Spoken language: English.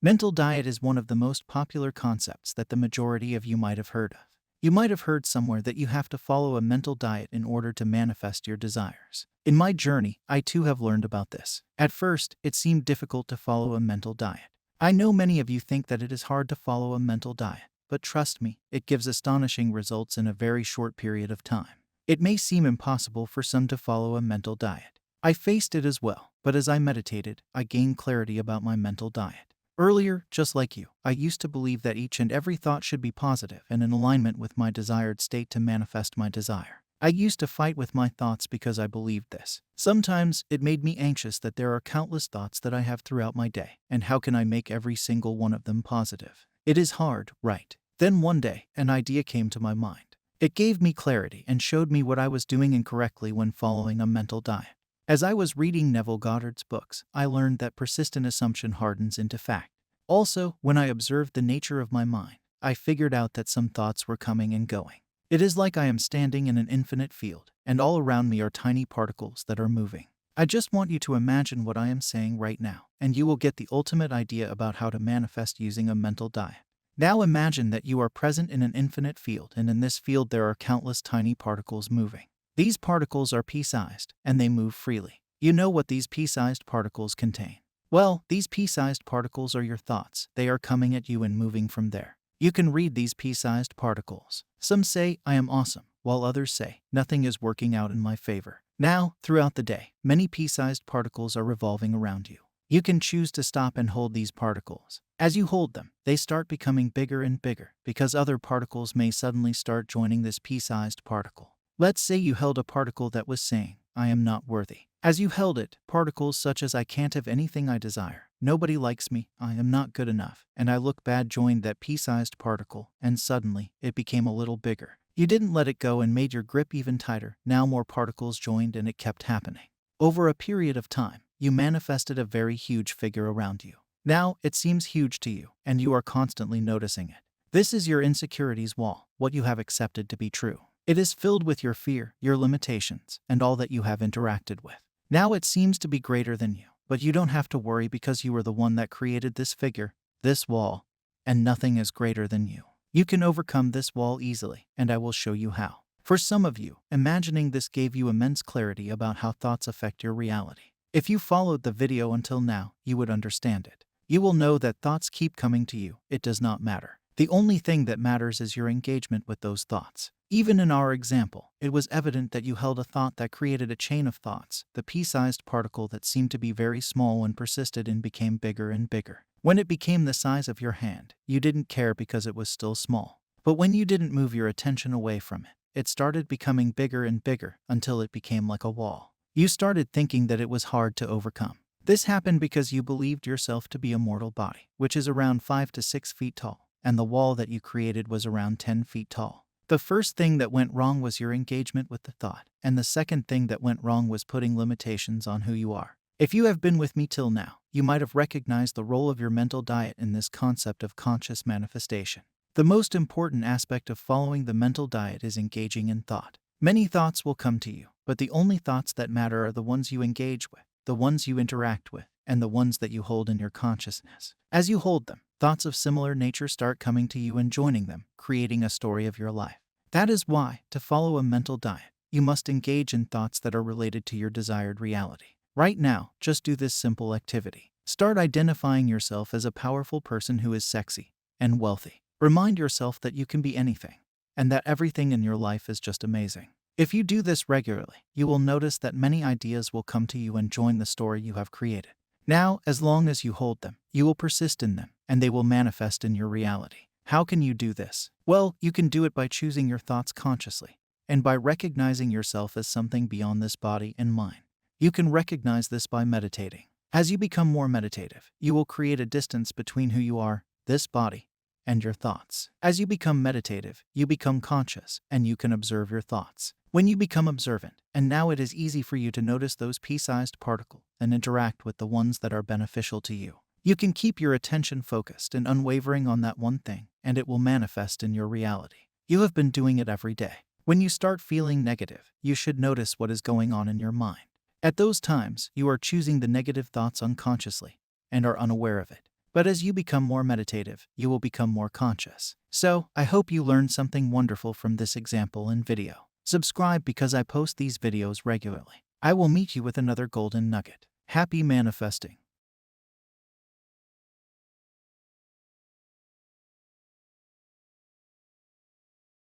Mental diet is one of the most popular concepts that the majority of you might have heard of. You might have heard somewhere that you have to follow a mental diet in order to manifest your desires. In my journey, I too have learned about this. At first, it seemed difficult to follow a mental diet. I know many of you think that it is hard to follow a mental diet, but trust me, it gives astonishing results in a very short period of time. It may seem impossible for some to follow a mental diet. I faced it as well, but as I meditated, I gained clarity about my mental diet. Earlier, just like you, I used to believe that each and every thought should be positive and in alignment with my desired state to manifest my desire. I used to fight with my thoughts because I believed this. Sometimes it made me anxious that there are countless thoughts that I have throughout my day, and how can I make every single one of them positive? It is hard, right? Then one day, an idea came to my mind. It gave me clarity and showed me what I was doing incorrectly when following a mental diet. As I was reading Neville Goddard's books, I learned that persistent assumption hardens into fact. Also, when I observed the nature of my mind, I figured out that some thoughts were coming and going. It is like I am standing in an infinite field, and all around me are tiny particles that are moving. I just want you to imagine what I am saying right now, and you will get the ultimate idea about how to manifest using a mental diet. Now imagine that you are present in an infinite field, and in this field there are countless tiny particles moving. These particles are pea-sized, and they move freely. You know what these pea-sized particles contain. Well, these pea-sized particles are your thoughts. They are coming at you and moving from there. You can read these pea-sized particles. Some say, I am awesome, while others say, nothing is working out in my favor. Now, throughout the day, many pea-sized particles are revolving around you. You can choose to stop and hold these particles. As you hold them, they start becoming bigger and bigger, because other particles may suddenly start joining this pea-sized particle. Let's say you held a particle that was saying, I am not worthy. As you held it, particles such as I can't have anything I desire, nobody likes me, I am not good enough, and I look bad joined that pea-sized particle, and suddenly, it became a little bigger. You didn't let it go and made your grip even tighter. Now more particles joined and it kept happening. Over a period of time, you manifested a very huge figure around you. Now, it seems huge to you, and you are constantly noticing it. This is your insecurities wall, what you have accepted to be true. It is filled with your fear, your limitations, and all that you have interacted with. Now it seems to be greater than you, but you don't have to worry because you are the one that created this figure, this wall, and nothing is greater than you. You can overcome this wall easily, and I will show you how. For some of you, imagining this gave you immense clarity about how thoughts affect your reality. If you followed the video until now, you would understand it. You will know that thoughts keep coming to you. It does not matter. The only thing that matters is your engagement with those thoughts. Even in our example, it was evident that you held a thought that created a chain of thoughts, the pea-sized particle that seemed to be very small and persisted and became bigger and bigger. When it became the size of your hand, you didn't care because it was still small. But when you didn't move your attention away from it, it started becoming bigger and bigger until it became like a wall. You started thinking that it was hard to overcome. This happened because you believed yourself to be a mortal body, which is around 5 to 6 feet tall, and the wall that you created was around 10 feet tall. The first thing that went wrong was your engagement with the thought, and the second thing that went wrong was putting limitations on who you are. If you have been with me till now, you might have recognized the role of your mental diet in this concept of conscious manifestation. The most important aspect of following the mental diet is engaging in thought. Many thoughts will come to you, but the only thoughts that matter are the ones you engage with, the ones you interact with, and the ones that you hold in your consciousness. As you hold them, thoughts of similar nature start coming to you and joining them, creating a story of your life. That is why, to follow a mental diet, you must engage in thoughts that are related to your desired reality. Right now, just do this simple activity. Start identifying yourself as a powerful person who is sexy and wealthy. Remind yourself that you can be anything, and that everything in your life is just amazing. If you do this regularly, you will notice that many ideas will come to you and join the story you have created. Now, as long as you hold them, you will persist in them, and they will manifest in your reality. How can you do this? Well, you can do it by choosing your thoughts consciously, and by recognizing yourself as something beyond this body and mind. You can recognize this by meditating. As you become more meditative, you will create a distance between who you are, this body, and your thoughts. As you become meditative, you become conscious, and you can observe your thoughts. When you become observant, and now it is easy for you to notice those pea-sized particles and interact with the ones that are beneficial to you. You can keep your attention focused and unwavering on that one thing, and it will manifest in your reality. You have been doing it every day. When you start feeling negative, you should notice what is going on in your mind. At those times, you are choosing the negative thoughts unconsciously and are unaware of it. But as you become more meditative, you will become more conscious. So, I hope you learned something wonderful from this example and video. Subscribe because I post these videos regularly. I will meet you with another golden nugget. Happy manifesting.